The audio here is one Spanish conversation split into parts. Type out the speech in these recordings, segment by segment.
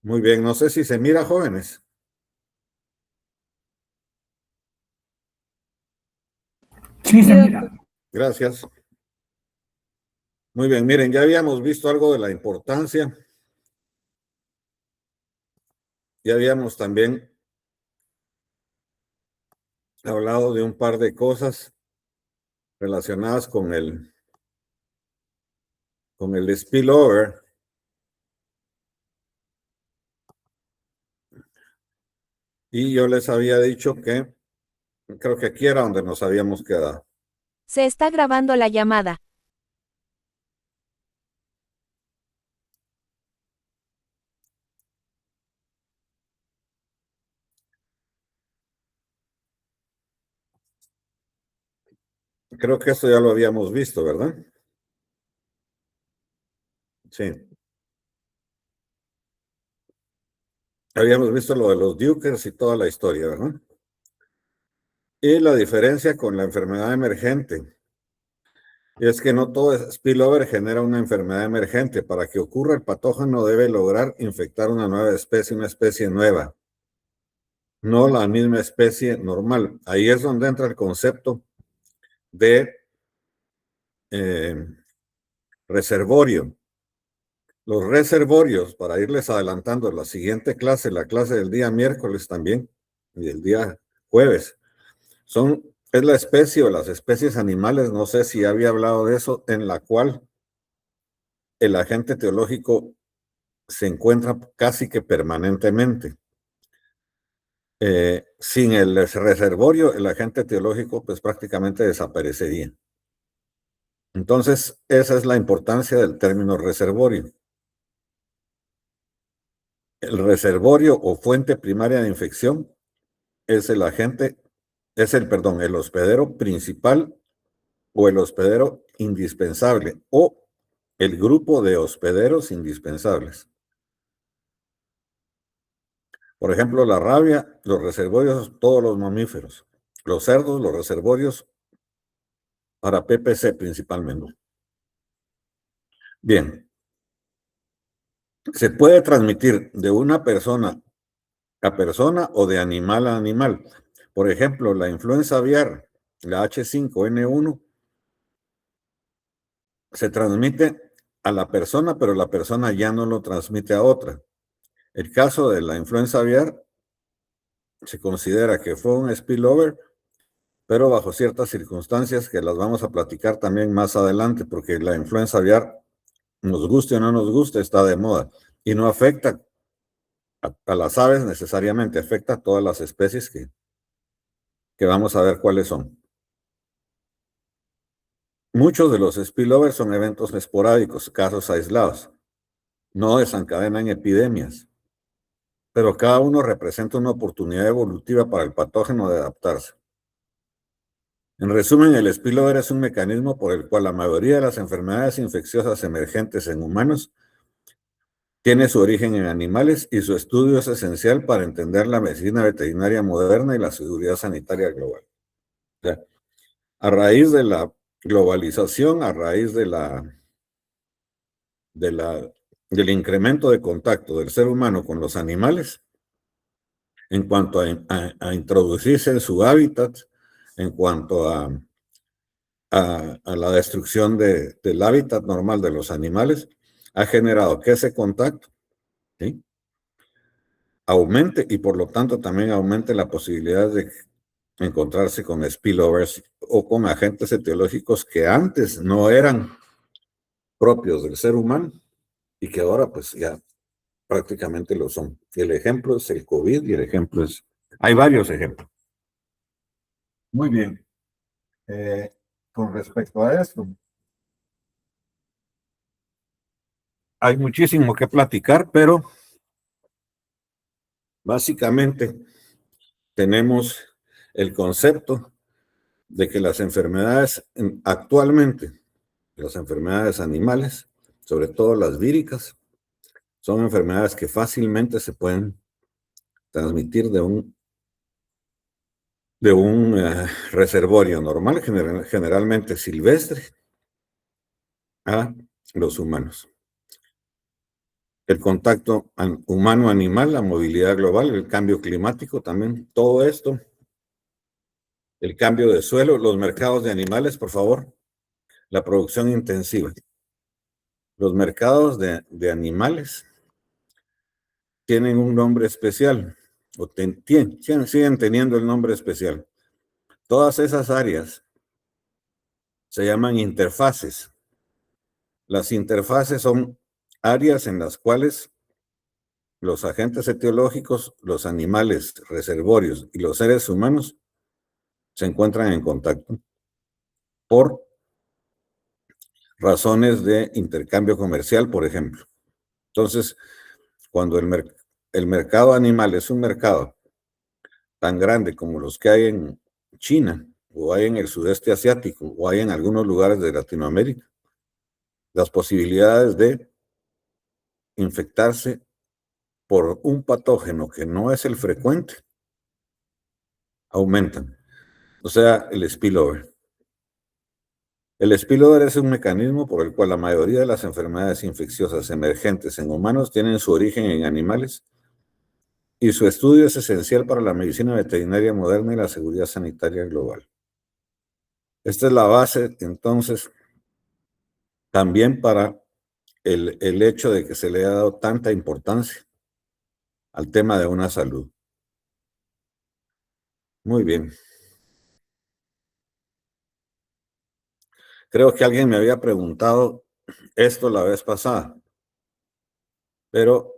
Muy bien, no sé si se mira, jóvenes. Sí, se mira. Gracias. Muy bien, miren, ya habíamos visto algo de la importancia. Ya habíamos también hablado de un par de cosas relacionadas con el spillover. Y yo les había dicho que creo que aquí era donde nos habíamos quedado. Se está grabando la llamada. Creo que esto ya lo habíamos visto, ¿verdad? Sí. Habíamos visto lo de los Dukers y toda la historia, ¿verdad? Y la diferencia con la enfermedad emergente es que no todo spillover genera una enfermedad emergente. Para que ocurra, el patógeno debe lograr infectar una nueva especie, una especie nueva, no la misma especie normal. Ahí es donde entra el concepto de reservorio. Los reservorios, para irles adelantando la siguiente clase, la clase del día miércoles también, y el día jueves, es la especie o las especies animales, no sé si había hablado de eso, en la cual el agente teológico se encuentra casi que permanentemente. Sin el reservorio, el agente teológico pues prácticamente desaparecería. Entonces, esa es la importancia del término reservorio. El reservorio o fuente primaria de infección es el hospedero principal o el hospedero indispensable o el grupo de hospederos indispensables. Por ejemplo, la rabia, los reservorios, todos los mamíferos. Los cerdos, los reservorios para PPC principalmente. Bien, se puede transmitir de una persona a persona o de animal a animal. Por ejemplo, la influenza aviar, la H5N1, se transmite a la persona, pero la persona ya no lo transmite a otra. El caso de la influenza aviar se considera que fue un spillover, pero bajo ciertas circunstancias que las vamos a platicar también más adelante, porque la influenza aviar, nos guste o no nos guste, está de moda y no afecta a las aves necesariamente, afecta a todas las especies que vamos a ver cuáles son. Muchos de los spillovers son eventos esporádicos, casos aislados, no desencadenan epidemias, pero cada uno representa una oportunidad evolutiva para el patógeno de adaptarse. En resumen, el spillover es un mecanismo por el cual la mayoría de las enfermedades infecciosas emergentes en humanos tiene su origen en animales y su estudio es esencial para entender la medicina veterinaria moderna y la seguridad sanitaria global. O sea, a raíz de la globalización, a raíz del incremento de contacto del ser humano con los animales, en cuanto a introducirse en su hábitat, en cuanto a la destrucción del hábitat normal de los animales, ha generado que ese contacto, ¿sí?, aumente y por lo tanto también aumente la posibilidad de encontrarse con spillovers o con agentes etiológicos que antes no eran propios del ser humano y que ahora pues ya prácticamente lo son. El ejemplo es el COVID y el ejemplo es... Hay varios ejemplos. Muy bien. Con respecto a esto, hay muchísimo que platicar, pero básicamente tenemos el concepto de que las enfermedades actualmente, las enfermedades animales, sobre todo las víricas, son enfermedades que fácilmente se pueden transmitir de un reservorio normal, generalmente silvestre, a los humanos. el contacto humano-animal, la movilidad global, el cambio climático también, todo esto, el cambio de suelo, los mercados de animales, por favor, la producción intensiva. Los mercados de animales tienen un nombre especial, o siguen teniendo el nombre especial. Todas esas áreas se llaman interfaces. Las interfaces son áreas en las cuales los agentes etiológicos, los animales, reservorios y los seres humanos se encuentran en contacto por razones de intercambio comercial, por ejemplo. Entonces, cuando el mercado animal es un mercado tan grande como los que hay en China, o hay en el sudeste asiático, o hay en algunos lugares de Latinoamérica, las posibilidades de infectarse por un patógeno que no es el frecuente aumentan. O sea, el spillover. El spillover es un mecanismo por el cual la mayoría de las enfermedades infecciosas emergentes en humanos tienen su origen en animales y su estudio es esencial para la medicina veterinaria moderna y la seguridad sanitaria global. Esta es la base, entonces, también para el hecho de que se le ha dado tanta importancia al tema de una salud. Muy bien. Creo que alguien me había preguntado esto la vez pasada, pero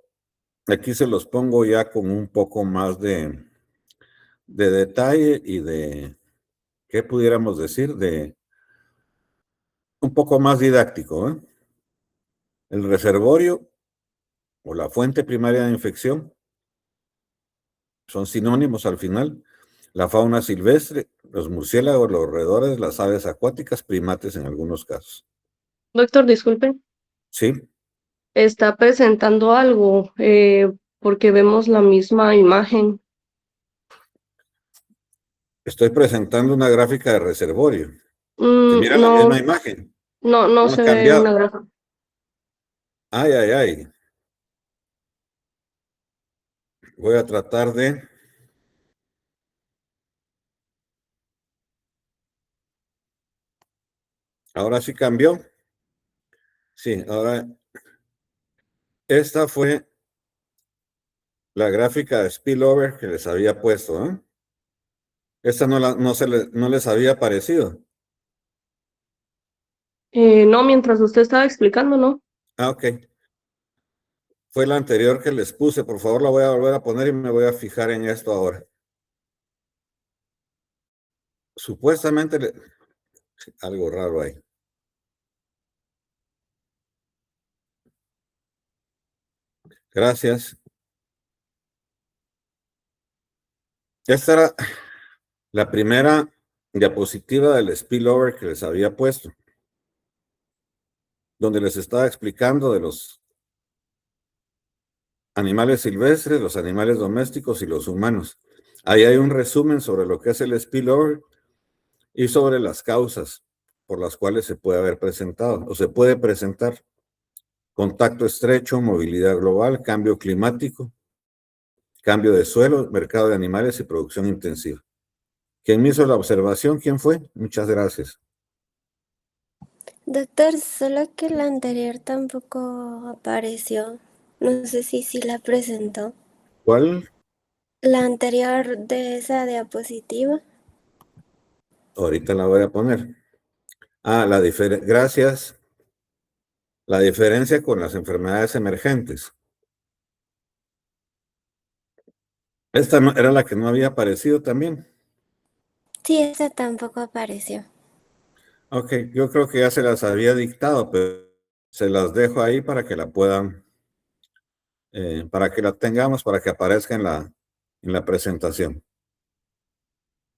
aquí se los pongo ya con un poco más de detalle y de, ¿qué pudiéramos decir? De un poco más didáctico, ¿eh? El reservorio o la fuente primaria de infección son sinónimos al final. La fauna silvestre, los murciélagos, los roedores, las aves acuáticas, primates en algunos casos. Doctor, disculpe, Sí, está presentando algo porque vemos la misma imagen. estoy presentando una gráfica de reservorio. ¿Se mira la misma imagen? No No ha se ve una cambiado. gráfica. Ay, ay, ay. Voy a tratar de... Ahora sí cambió. Sí, ahora esta fue la gráfica de spillover que les había puesto, ¿eh? Esta no les había parecido. No, mientras usted estaba explicando, ¿no? Ah, ok. Fue la anterior que les puse. Por favor, la voy a volver a poner y me voy a fijar en esto ahora. Supuestamente, algo raro ahí. Gracias. Esta era la primera diapositiva del spillover que les había puesto, donde les estaba explicando de los animales silvestres, los animales domésticos y los humanos. Ahí hay un resumen sobre lo que es el spillover y sobre las causas por las cuales se puede haber presentado o se puede presentar. Contacto estrecho, movilidad global, cambio climático, cambio de suelo, mercado de animales y producción intensiva. ¿Quién me hizo la observación? ¿Quién fue? Muchas gracias. Doctor, solo que la anterior tampoco apareció. No sé si la presentó. ¿Cuál? La anterior de esa diapositiva. Ahorita la voy a poner. Ah, gracias. La diferencia con las enfermedades emergentes. Esta era la que no había aparecido también. Sí, esa tampoco apareció. Ok, yo creo que ya se las había dictado, pero se las dejo ahí para que la puedan, para que la tengamos, para que aparezca en la presentación.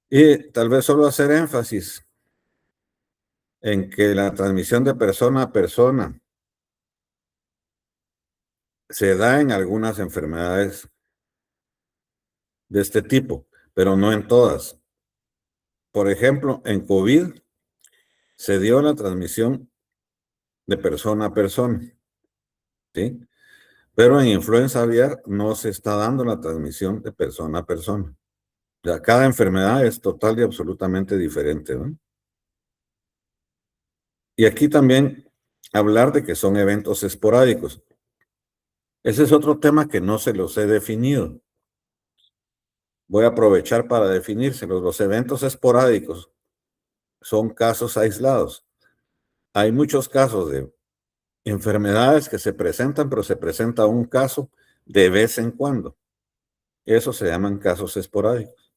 Y tal vez solo hacer énfasis en que la transmisión de persona a persona se da en algunas enfermedades de este tipo, pero no en todas. Por ejemplo, en COVID se dio la transmisión de persona a persona, ¿sí? Pero en influenza aviar no se está dando la transmisión de persona a persona. O sea, cada enfermedad es total y absolutamente diferente, ¿no? Y aquí también hablar de que son eventos esporádicos. Ese es otro tema que no se los he definido. Voy a aprovechar para definírselos. Los eventos esporádicos son casos aislados. Hay muchos casos de enfermedades que se presentan, pero se presenta un caso de vez en cuando. Eso se llaman casos esporádicos.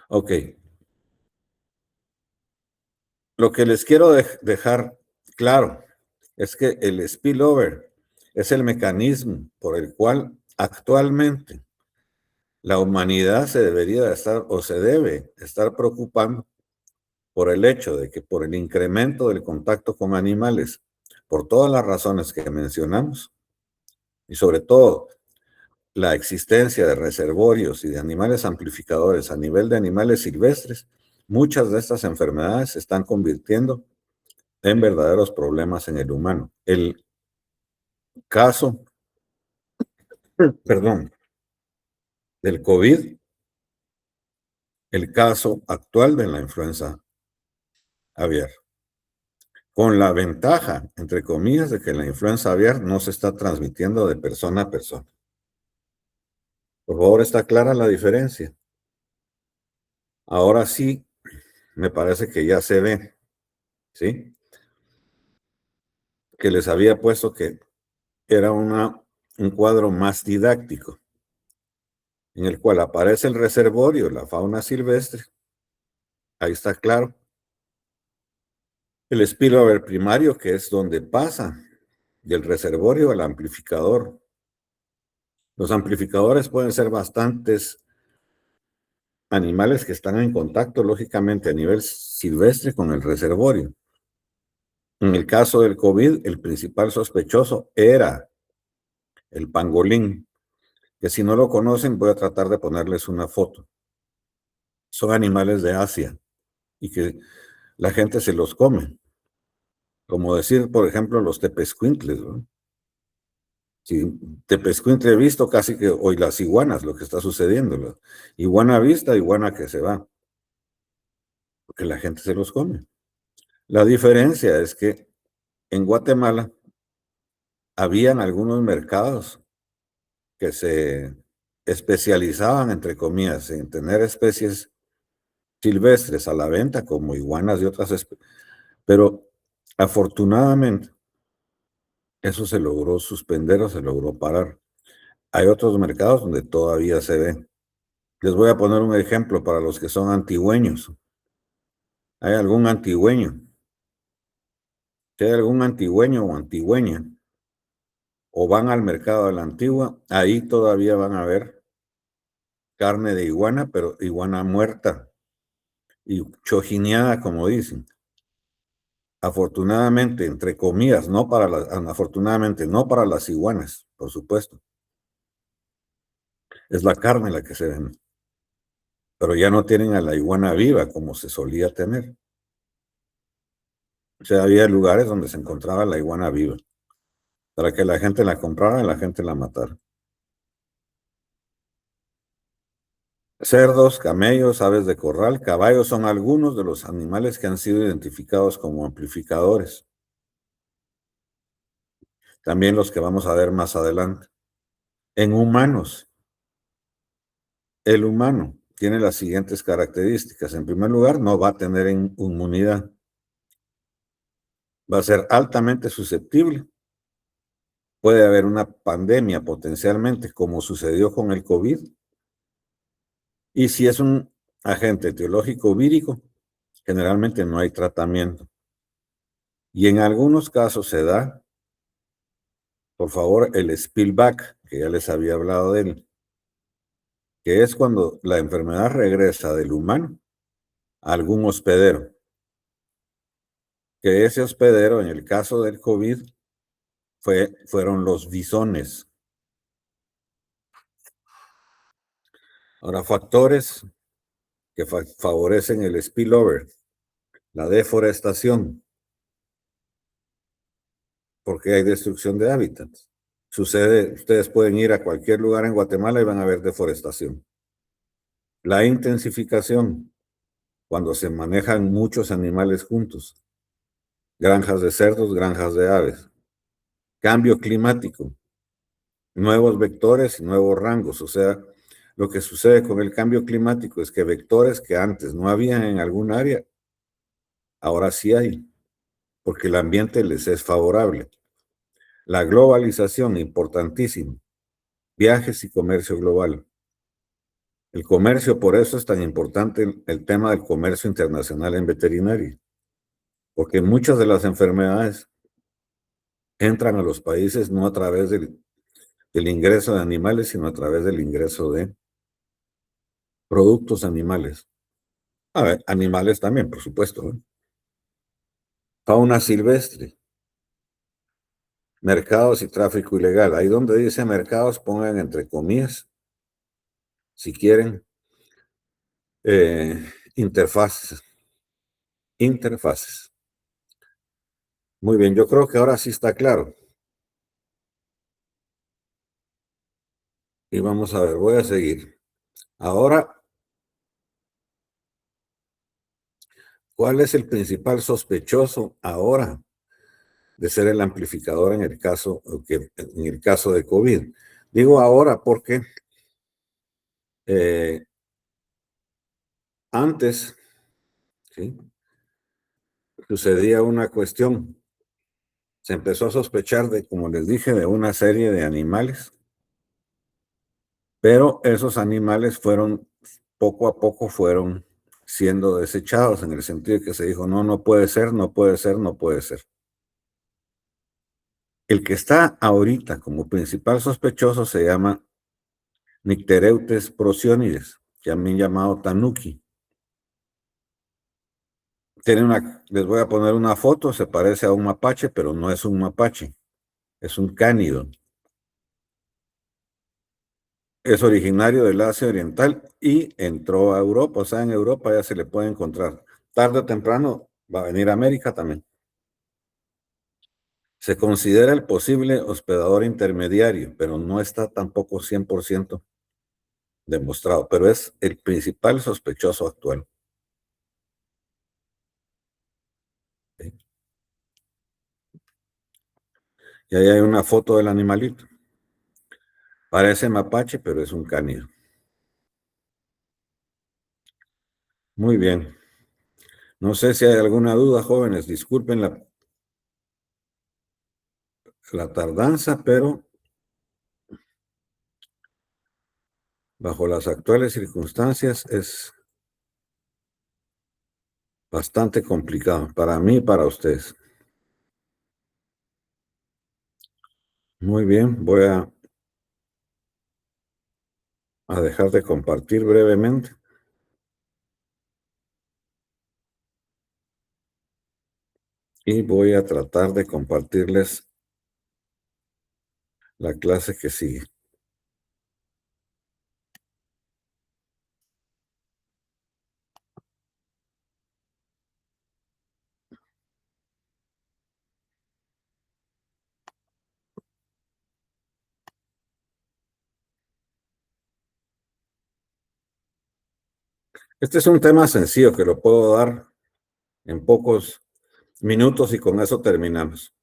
Ok. Lo que les quiero dejar claro es que el spillover es el mecanismo por el cual actualmente la humanidad se debería estar o se debe estar preocupando por el hecho de que por el incremento del contacto con animales, por todas las razones que mencionamos, y sobre todo la existencia de reservorios y de animales amplificadores a nivel de animales silvestres, muchas de estas enfermedades se están convirtiendo en verdaderos problemas en el humano. El caso, perdón, del COVID, el caso actual de la influenza aviar, con la ventaja, entre comillas, de que la influenza aviar no se está transmitiendo de persona a persona. Por favor, ¿está clara la diferencia? Ahora sí, me parece que ya se ve, ¿sí? Que les había puesto que era un cuadro más didáctico, en el cual aparece el reservorio, la fauna silvestre, ahí está claro. El spillover primario, que es donde pasa del reservorio al amplificador. Los amplificadores pueden ser bastantes animales que están en contacto, lógicamente, a nivel silvestre con el reservorio. En el caso del COVID, el principal sospechoso era el pangolín, que si no lo conocen, voy a tratar de ponerles una foto. Son animales de Asia y que la gente se los come. Como decir, por ejemplo, los tepezcuintles, ¿no? Si tepezcuintle visto, casi que hoy las iguanas, lo que está sucediendo. La iguana vista, iguana que se va. Porque la gente se los come. La diferencia es que en Guatemala habían algunos mercados que se especializaban, entre comillas, en tener especies silvestres a la venta, como iguanas y otras especies. Pero afortunadamente, eso se logró suspender o se logró parar. Hay otros mercados donde todavía se ve. Les voy a poner un ejemplo para los que son antigüeños. ¿Hay algún antigüeño? Si hay algún antigüeño o antigüeña, o van al mercado de la Antigua, ahí todavía van a ver carne de iguana, pero iguana muerta y chojineada, como dicen. Afortunadamente, entre comillas, afortunadamente, no para las iguanas, por supuesto. Es la carne la que se ven. Pero ya no tienen a la iguana viva como se solía tener. O sea, había lugares donde se encontraba la iguana viva, para que la gente la comprara y la gente la matara. Cerdos, camellos, aves de corral, caballos son algunos de los animales que han sido identificados como amplificadores. También los que vamos a ver más adelante. En humanos, el humano tiene las siguientes características. En primer lugar, no va a tener inmunidad. Va a ser altamente susceptible. Puede haber una pandemia potencialmente, como sucedió con el COVID. Y si es un agente etiológico vírico, generalmente no hay tratamiento. Y en algunos casos se da, por favor, el spillback, que ya les había hablado de él, que es cuando la enfermedad regresa del humano a algún hospedero. Que ese hospedero, en el caso del COVID, fueron los bisones. Ahora, factores que favorecen el spillover, la deforestación. porque hay destrucción de hábitats. Sucede, ustedes pueden ir a cualquier lugar en Guatemala y van a ver deforestación. La intensificación, cuando se manejan muchos animales juntos. Granjas de cerdos, granjas de aves. Cambio climático, nuevos vectores y nuevos rangos. O sea, lo que sucede con el cambio climático es que vectores que antes no habían en algún área, ahora sí hay, porque el ambiente les es favorable. La globalización, importantísimo. Viajes y comercio global. El comercio, por eso es tan importante el tema del comercio internacional en veterinaria, porque muchas de las enfermedades entran a los países no a través del ingreso de animales, sino a través del ingreso de productos animales. A ver, animales también, por supuesto, ¿eh? Fauna silvestre. Mercados y tráfico ilegal. Ahí donde dice mercados, pongan entre comillas, si quieren, interfaces. Interfaces. Muy bien, yo creo que ahora sí está claro. Y vamos a ver, voy a seguir. Ahora, ¿cuál es el principal sospechoso ahora de ser el amplificador en el caso de COVID? Digo ahora porque antes, ¿sí?, sucedía una cuestión. Se empezó a sospechar de, como les dije, de una serie de animales, pero esos animales poco a poco fueron siendo desechados, en el sentido de que se dijo, no, no puede ser, no puede ser, no puede ser. El que está ahorita como principal sospechoso se llama Nyctereutes procionides, también llamado tanuki. Les voy a poner una foto, se parece a un mapache, pero no es un mapache, es un cánido. Es originario del Asia Oriental y entró a Europa, o sea, en Europa ya se le puede encontrar. Tarde o temprano va a venir a América también. Se considera el posible hospedador intermediario, pero no está tampoco 100% demostrado, pero es el principal sospechoso actual. ¿Sí? Y ahí hay una foto del animalito. Parece mapache, pero es un cánido. Muy bien. No sé si hay alguna duda, jóvenes. Disculpen la tardanza, pero bajo las actuales circunstancias es bastante complicado para mí y para ustedes. Muy bien, voy a dejar de compartir brevemente. Y voy a tratar de compartirles la clase que sigue. Este es un tema sencillo que lo puedo dar en pocos minutos y con eso terminamos.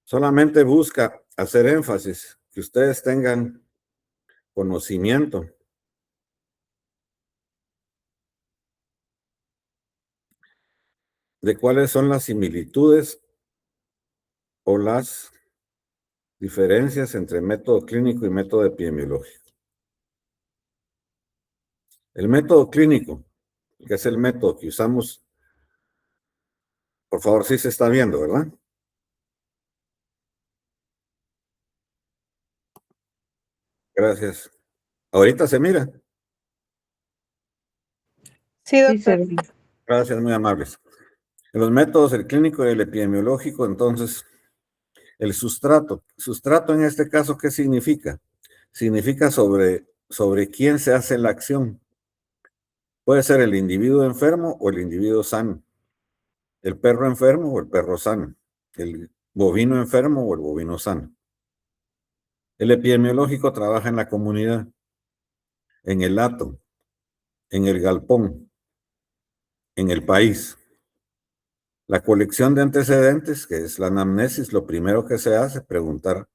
Solamente busca hacer énfasis, que ustedes tengan conocimiento de cuáles son las similitudes o las diferencias entre método clínico y método epidemiológico. El método clínico, que es el método que usamos, por favor, sí se está viendo, ¿verdad? Gracias. ¿Ahorita se mira? Sí, doctor. Gracias, muy amables. En los métodos, el clínico y el epidemiológico, entonces, el sustrato. Sustrato en este caso, ¿qué significa? Significa sobre quién se hace la acción. Puede ser el individuo enfermo o el individuo sano. El perro enfermo o el perro sano. el bovino enfermo o el bovino sano. El epidemiológico trabaja en la comunidad, en el hato, en el galpón, en el país. La colección de antecedentes, que es la anamnesis, lo primero que se hace es preguntar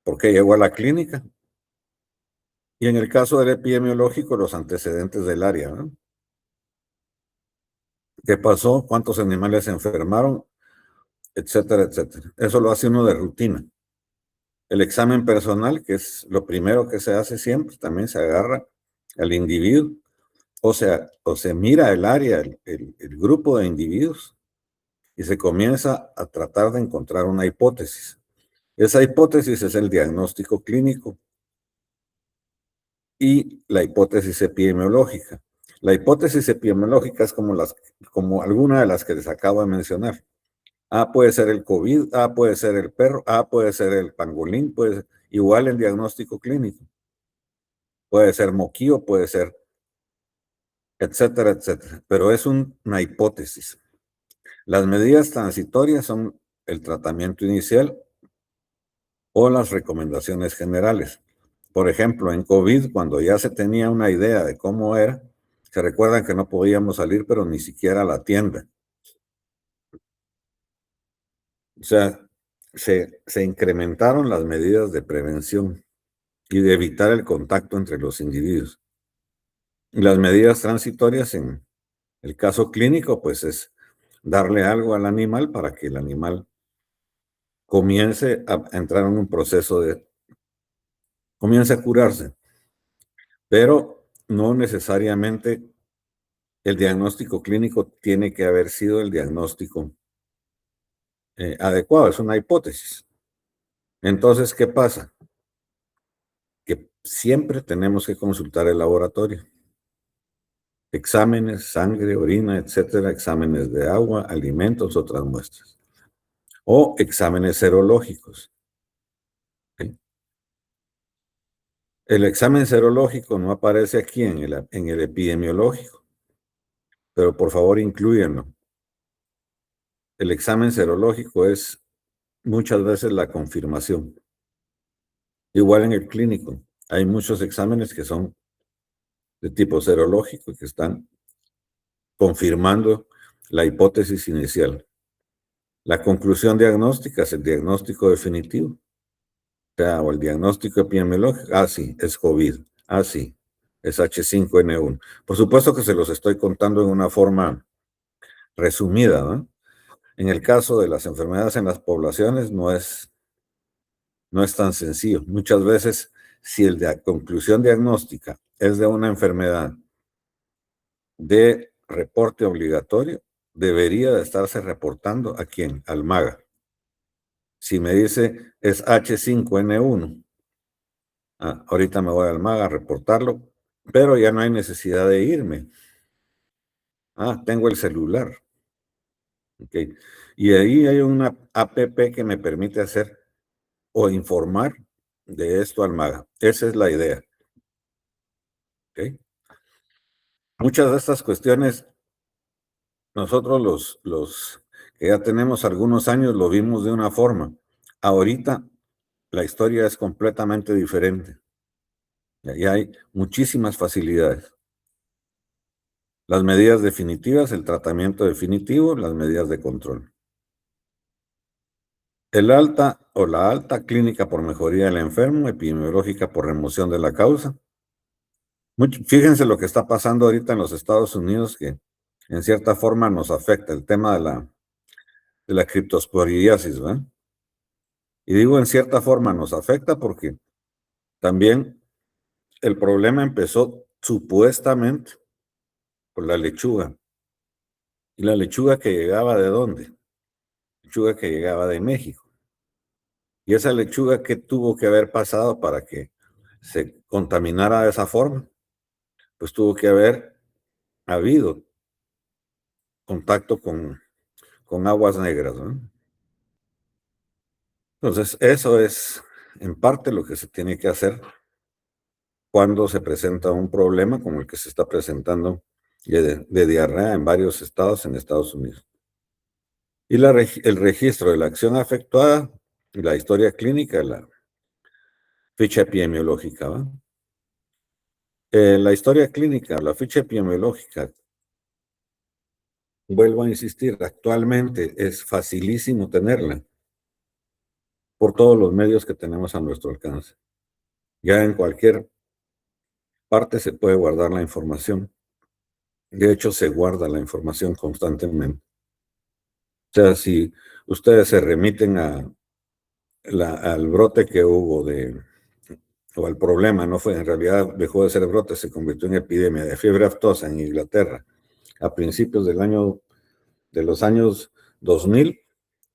por qué llegó a la clínica. Y en el caso del epidemiológico, los antecedentes del área, ¿no? ¿Qué pasó? ¿Cuántos animales se enfermaron? Etcétera, etcétera. Eso lo hace uno de rutina. El examen personal, que es lo primero que se hace siempre, también se agarra al individuo, o se mira el área, el grupo de individuos, y se comienza a tratar de encontrar una hipótesis. Esa hipótesis es el diagnóstico clínico y la hipótesis epidemiológica. La hipótesis epidemiológica es como alguna de las que les acabo de mencionar. Puede ser el COVID, puede ser el perro, puede ser el pangolín, igual el diagnóstico clínico. Puede ser moquillo, puede ser, etcétera, etcétera. Pero es una hipótesis. Las medidas transitorias son el tratamiento inicial o las recomendaciones generales. Por ejemplo, en COVID, cuando ya se tenía una idea de cómo era, se recuerdan que no podíamos salir, pero ni siquiera a la tienda. O sea, se incrementaron las medidas de prevención y de evitar el contacto entre los individuos. Y las medidas transitorias en el caso clínico, pues es darle algo al animal para que el animal comience a entrar en un proceso comience a curarse. Pero no necesariamente el diagnóstico clínico tiene que haber sido el diagnóstico adecuado, es una hipótesis. Entonces, ¿qué pasa? Que siempre tenemos que consultar el laboratorio. Exámenes, sangre, orina, etcétera, exámenes de agua, alimentos, otras muestras. O exámenes serológicos. ¿Sí? El examen serológico no aparece aquí en el epidemiológico, pero por favor inclúyenlo. El examen serológico es muchas veces la confirmación. Igual en el clínico, hay muchos exámenes que son de tipo serológico y que están confirmando la hipótesis inicial. La conclusión diagnóstica es el diagnóstico definitivo. O el diagnóstico epidemiológico. Sí, es COVID. Sí, es H5N1. Por supuesto que se los estoy contando en una forma resumida, ¿no? En el caso de las enfermedades en las poblaciones no es tan sencillo. Muchas veces, si la conclusión diagnóstica es de una enfermedad de reporte obligatorio, debería de estarse reportando a quién, al MAGA. Si me dice es H5N1, ahorita me voy al MAGA a reportarlo, pero ya no hay necesidad de irme. Tengo el celular. Okay. Y ahí hay una app que me permite hacer o informar de esto al MAGA. Esa es la idea. Okay. Muchas de estas cuestiones, nosotros los que ya tenemos algunos años lo vimos de una forma. Ahorita la historia es completamente diferente. Y hay muchísimas facilidades. Las medidas definitivas, el tratamiento definitivo, las medidas de control. El alta o la alta clínica por mejoría del enfermo, epidemiológica por remoción de la causa. Fíjense lo que está pasando ahorita en los Estados Unidos, que en cierta forma nos afecta el tema de la criptosporidiasis, ¿verdad? Y digo en cierta forma nos afecta porque también el problema empezó supuestamente por la lechuga. ¿Y la lechuga que llegaba de dónde? Lechuga que llegaba de México. Y esa lechuga, ¿qué tuvo que haber pasado para que se contaminara de esa forma? Pues tuvo que haber habido contacto con aguas negras, ¿no? Entonces, eso es en parte lo que se tiene que hacer cuando se presenta un problema como el que se está presentando de diarrea en varios estados en Estados Unidos. Y el registro de la acción efectuada y la historia clínica, la ficha epidemiológica, ¿va? La historia clínica, la ficha epidemiológica, vuelvo a insistir, actualmente es facilísimo tenerla por todos los medios que tenemos a nuestro alcance. Ya en cualquier parte se puede guardar la información. De hecho, se guarda la información constantemente. O sea, si ustedes se remiten al brote que hubo o al problema, no fue, en realidad dejó de ser brote, se convirtió en epidemia de fiebre aftosa en Inglaterra a principios de los años 2000,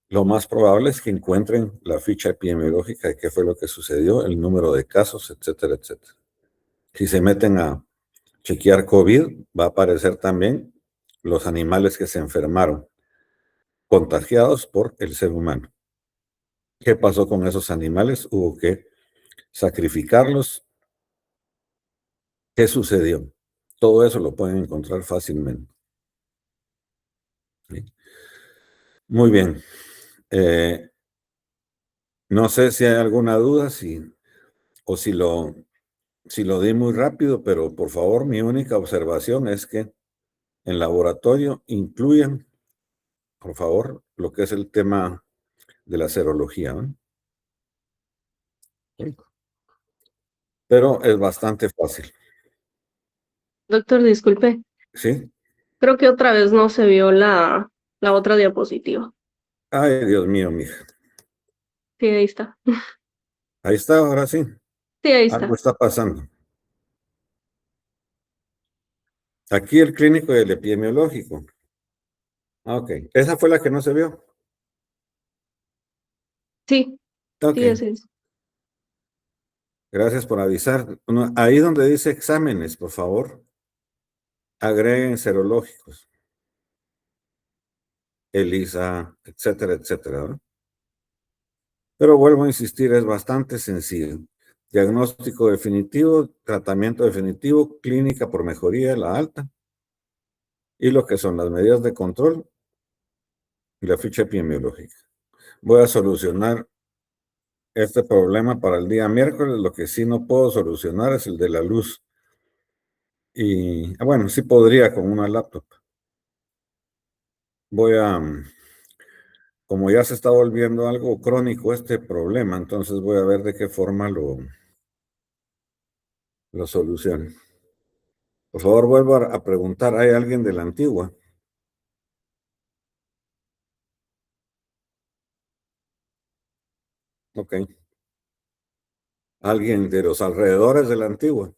lo más probable es que encuentren la ficha epidemiológica de qué fue lo que sucedió, el número de casos, etcétera, etcétera. Si se meten a chequear COVID, va a aparecer también los animales que se enfermaron, contagiados por el ser humano. ¿Qué pasó con esos animales? Hubo que sacrificarlos. ¿Qué sucedió? Todo eso lo pueden encontrar fácilmente. ¿Sí? Muy bien. No sé si hay alguna duda o si lo di muy rápido, pero por favor, mi única observación es que en laboratorio incluyan, por favor, lo que es el tema de la serología, ¿no? Pero es bastante fácil. Doctor, disculpe. ¿Sí? Creo que otra vez no se vio la otra diapositiva. Ay, Dios mío, mija. Sí, ahí está. Ahí está, ahora sí. Sí, ahí Algo está. está pasando. Aquí el clínico y el epidemiológico. Ok. Esa fue la que no se vio. Sí, Ok. sí, ese es. Gracias por avisar. Ahí donde dice exámenes, por favor, agreguen serológicos. ELISA, etcétera, etcétera, ¿no? Pero vuelvo a insistir, es bastante sencillo. Diagnóstico definitivo, tratamiento definitivo, clínica por mejoría de la alta, y lo que son las medidas de control y la ficha epidemiológica. Voy a solucionar este problema para el día miércoles. Lo que sí no puedo solucionar es el de la luz. Y bueno, sí podría con una laptop. Como ya se está volviendo algo crónico este problema, entonces voy a ver de qué forma lo soluciono. Por favor, vuelvo a preguntar, ¿hay alguien de la antigua? Ok. ¿Alguien de los alrededores de la antigua?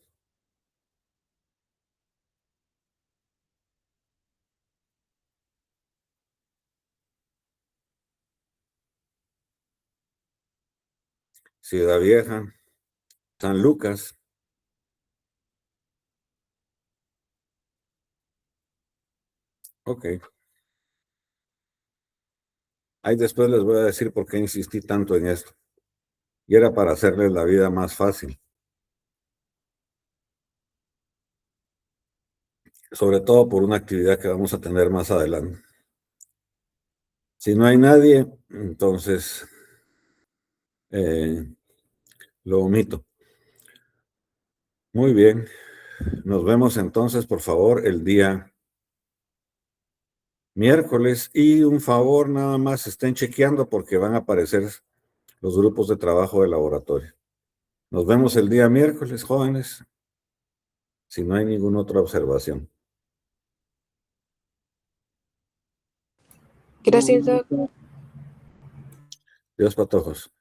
Ciudad Vieja, San Lucas. Ok. Ahí después les voy a decir por qué insistí tanto en esto. Y era para hacerles la vida más fácil. Sobre todo por una actividad que vamos a tener más adelante. Si no hay nadie, entonces lo omito. Muy bien. Nos vemos entonces, por favor, el día miércoles. Y un favor, nada más estén chequeando porque van a aparecer los grupos de trabajo de laboratorio. Nos vemos el día miércoles, jóvenes, si no hay ninguna otra observación. Gracias, Doc. Dios patojos.